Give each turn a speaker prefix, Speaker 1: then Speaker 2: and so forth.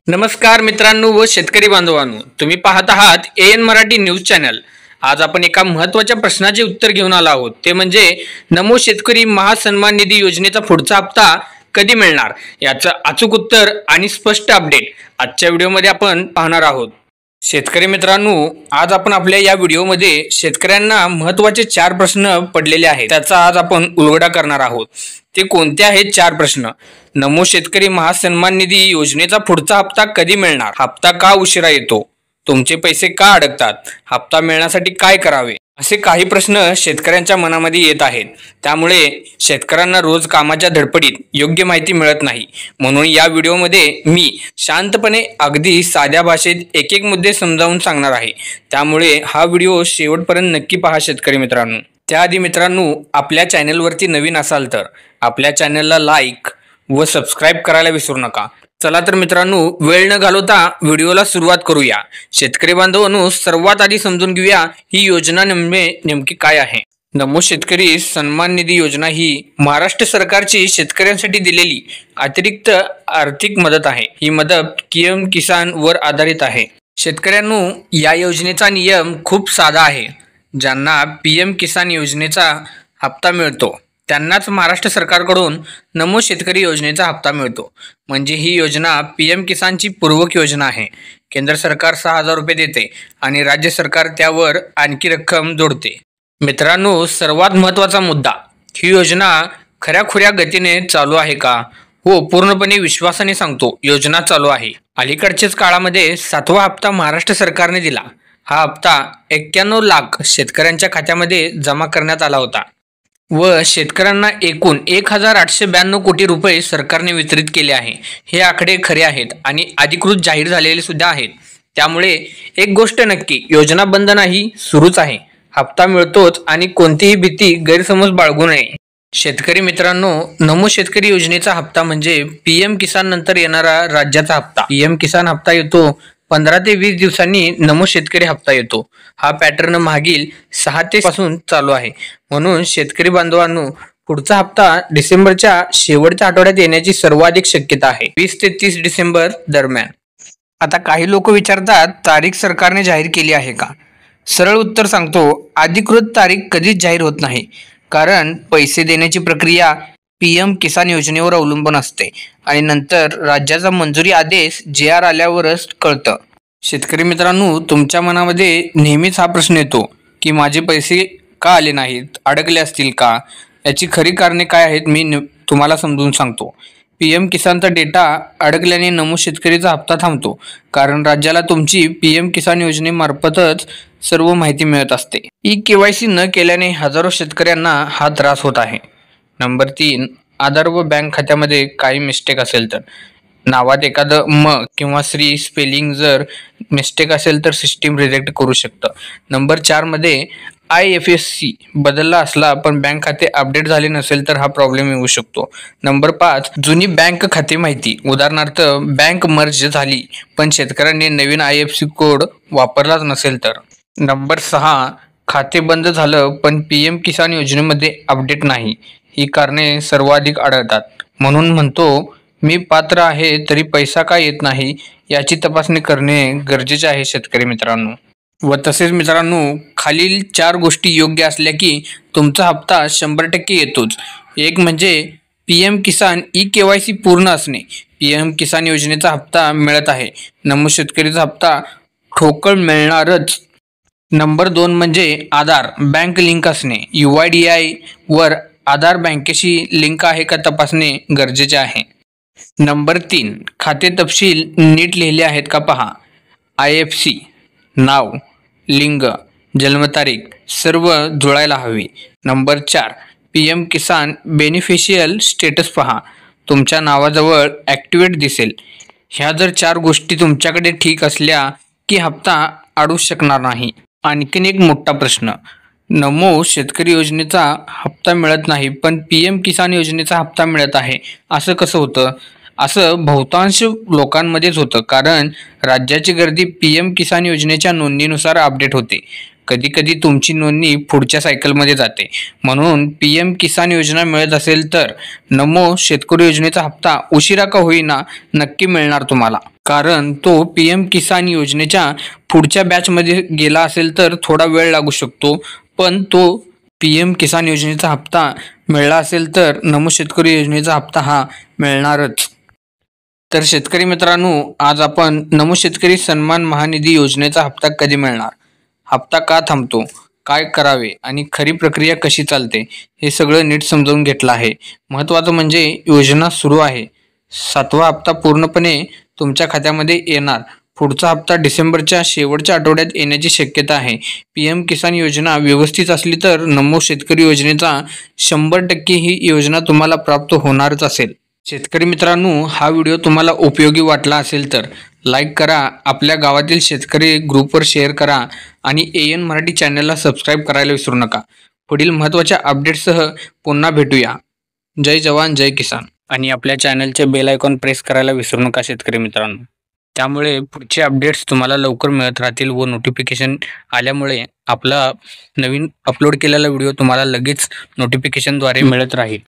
Speaker 1: नमस्कार मित्रांनो व शेतकरी बांधवांनो, तुम्ही पाहत आहात एएन मराठी न्यूज चॅनल। आज आपण एका महत्त्वाच्या प्रश्नाचे उत्तर घेऊन आलो आहोत, ते म्हणजे नमो शेतकरी महासन्मान निधी योजनेचा पुढचा हप्ता कधी मिळणार याचं अचूक उत्तर आणि स्पष्ट अपडेट आजच्या व्हिडिओमध्ये आपण पाहणार आहोत। शेतकरी मित्रांनो, आज आपण आपल्या या व्हिडिओमध्ये शेतकऱ्यांना महत्त्वाचे 4 प्रश्न पडलेले आहेत, त्याचा आज आपण उलगडा करणार आहोत। ते कोणते आहेत 4 प्रश्न? नमो शेतकरी महासन्मान निधी योजनेचा पुढचा हप्ता कधी मिळणार? हप्ता का उशिरा येतो? तुमचे पैसे का अडकतात? हप्ता मिळण्यासाठी काय करावे? असे काही प्रश्न शेतकऱ्यांच्या मनामध्ये येत आहेत। त्यामुळे शेतकऱ्यांना रोज कामाच्या धडपडीत योग्य माहिती मिळत नाही। म्हणून या व्हिडिओमध्ये मी शांतपणे अगदी साध्या भाषेत एक एक मुद्दे समजावून सांगणार आहे। त्यामुळे हा व्हिडिओ शेवटपर्यंत नक्की पहा शेतकरी मित्रांनो। त्याआधी मित्रांनो, आपल्या चॅनलवरती नवीन असाल तर आपल्या चॅनलला लाईक व सबस्क्राइब करायला विसरू नका। चला तर मित्रांनो, वेळ न घालवता व्हिडिओला सुरुवात करूया। शेतकरी बांधवांनो, सर्वात आधी समजून घेऊया ही योजना नेमकी काय आहे। नमो शेतकरी सन्मान निधी योजना ही महाराष्ट्र सरकारची शेतकऱ्यांसाठी दिलेली अतिरिक्त आर्थिक मदत आहे। ही मदत पीएम किसान वर आधारित आहे। शेतकऱ्यांनो, या योजनेचा नियम खूप साधा आहे। ज्यांना पीएम किसान योजनेचा हप्ता मिळतो त्यांनाच महाराष्ट्र सरकारकडून नमो शेतकरी योजनेचा हप्ता मिळतो। म्हणजे ही योजना पीएम किसानची पूरक योजना आहे। केंद्र सरकार 6,000 रुपये देते आणि राज्य सरकार त्यावर आणखी रक्कम जोडते। मित्रांनो, सर्वात महत्त्वाचा मुद्दा, ही योजना खऱ्याखुऱ्या गतीने चालू आहे का? हो, पूर्णपणे विश्वासाने सांगतो, योजना चालू आहे। अलीकडच्याच काळामध्ये 7वा हप्ता महाराष्ट्र सरकारने दिला। हा हप्ता 91 लाख शेतकऱ्यांच्या खात्यामध्ये जमा करण्यात आला होता व शेतकऱ्यांना एकूण 1,892 कोटी रुपये सरकारने वितरित केले आहे। हे आकडे खरे आहेत आणि अधिकृत जाहीर झालेले सुद्धा आहेत। त्यामुळे एक गोष्ट नक्की, योजना बंद नाही, सुरूच आहे। हप्ता मिळतोच आणि कोणतीही भीती गैरसमज बाळगू नये। शेतकरी मित्रांनो, नमो शेतकरी योजनेचा हप्ता म्हणजे पीएम किसान नंतर येणारा राज्याचा हप्ता। पीएम किसान हप्ता येतो 15 ते 20 दिवसांनी नमो शेतकरी हप्ता येतो। हा पॅटर्न मागील 6 ते पासून चालू आहे। म्हणून शेतकरी बांधवांनो, पुढचा हप्ता डिसेंबरच्या शेवटच्या आठवड्यात येण्याची सर्वाधिक शक्यता आहे, 20 ते 30 डिसेंबर दरम्यान। आता काही लोक विचारतात, तारीख सरकारने जाहीर केली आहे का? सरळ उत्तर सांगतो, अधिकृत तारीख कधीच जाहीर होत नाही, कारण पैसे देण्याची प्रक्रिया पीएम किसान योजनेवर अवलंबून असते आणि नंतर राज्याचा मंजुरी आदेश JR आल्यावरच कळतं। शेतकरी मित्रांनो, तुमच्या मनामध्ये नेहमीच हा प्रश्न येतो की माझे पैसे का आले नाहीत, अडकले असतील का? याची खरी कारणे काय आहेत मी तुम्हाला समजून सांगतो। पीएम किसानचा डेटा अडकल्याने नमो शेतकरीचा हप्ता थांबतो, कारण राज्याला तुमची पीएम किसान योजनेमार्फतच सर्व माहिती मिळत असते। KYC न केल्याने हजारो शेतकऱ्यांना हा त्रास होत आहे। नंबर 3, आधार व बँक खात्यामध्ये काही मिस्टेक असेल तर, नावात एखादं म किंवा श्री स्पेलिंग जर मिस्टेक असेल तर सिस्टीम रिजेक्ट करू शकतं। नंबर 4 मध्ये IFSC बदलला असला पण बँक खाते अपडेट झाले नसेल तर हा प्रॉब्लेम येऊ शकतो। नंबर 5, जुनी बँक खाते माहिती, उदाहरणार्थ बँक मर्ज झाली पण शेतकऱ्यांनी नवीन IFSC कोड वापरलाच नसेल तर। नंबर 6, खाते बंद झालं पण पीएम किसान योजनेमध्ये अपडेट नाही। ही कारणे सर्वाधिक आढळतात। म्हणून म्हणतो मी पात्र आहे तरी पैसा का येत नाही याची तपासणी करणे गरजेचे आहे शेतकरी मित्रांनो। व तसेच मित्रांनो, खालील 4 गोष्टी योग्य असल्या की तुमचा हप्ता 100% येतोच। एक म्हणजे पीएम किसान KYC पूर्ण असणे, पीएम किसान योजनेचा हप्ता मिळत आहे, नमो शेतकरीचा हप्ता ठोकळ मिळणारच। नंबर 2 म्हणजे आधार बँक लिंक असणे, UIDAI वर आधार बँकेशी लिंक आहे का तपासणे गरजेचे आहे। नंबर 3, खाते तपशील नीट लिहिले आहेत का पहा, IFSC नाव, लिंग, जन्मतारीख सर्व जुळायला हवी। नंबर 4, पीएम किसान बेनिफिशियल स्टेटस पहा, तुमच्या नावाजवळ ॲक्टिवेट दिसेल। ह्या जर 4 गोष्टी तुमच्याकडे ठीक असल्या की हप्ता अडू शकणार नाही। आणखीन एक मोठा प्रश्न, नमो शेतकरी योजनेचा हप्ता मिळत नाही पण पीएम किसान योजनेचा हप्ता मिळत आहे, असं कसं होतं? असं बहुतांश लोकांमध्येच होतं, कारण राज्याची गर्दी पीएम किसान योजनेच्या नोंदणीनुसार अपडेट होते। कधी कधी तुमची नोंदणी पुढच्या सायकलमध्ये जाते. म्हणून PM किसान योजना मिळत असेल तर नमो शेतकरी योजनेचा हप्ता उशिरा का होईना नक्की मिळणार तुम्हाला. कारण तो PM किसान योजनेच्या पुढच्या बॅचमध्ये गेला असेल तर थोडा वेळ लागू शकतो, पण तो PM किसान योजनेचा हप्ता मिळाला असेल तर नमो शेतकरी योजनेचा हप्ता हा मिळणारच. तर शेतकरी मित्रांनो, आज आपण नमो शेतकरी सन्मान महानिधी योजनेचा हप्ता कधी मिळणार, हप्ता का थांबतो, काय करावे आणि खरी प्रक्रिया कशी चालते हे सगळं नीट समजावून घेतलं आहे. महत्त्वाचं म्हणजे योजना सुरू आहे. 7वा हप्ता पूर्णपणे तुमच्या खात्यामध्ये येणार. पुढचा हप्ता डिसेंबरच्या शेवटच्या आठवड्यात येण्याची शक्यता आहे. PM किसान योजना व्यवस्थित असली तर नमो शेतकरी योजनेचा 100% ही योजना तुम्हाला प्राप्त होणारच असेल. शेतकरी मित्रांनो, हा व्हिडिओ तुम्हाला उपयोगी वाटला असेल तर लाईक करा, आपल्या गावातील शेतकरी ग्रुपवर शेअर करा आणि AN मराठी चॅनलला सबस्क्राईब करायला विसरू नका. पुढील महत्त्वाच्या अपडेट्ससह पुन्हा भेटूया. जय जवान जय किसान. आणि आपल्या चॅनलचे बेल आयकॉन प्रेस करायला विसरू नका शेतकरी मित्रांनो. त्यामुळे पुढचे अपडेट्स तुम्हाला लवकर मिळत राहतील व नोटिफिकेशन आल्यामुळे आपला नवीन अपलोड केलेला व्हिडिओ तुम्हाला लगेच नोटिफिकेशनद्वारे मिळत राहील.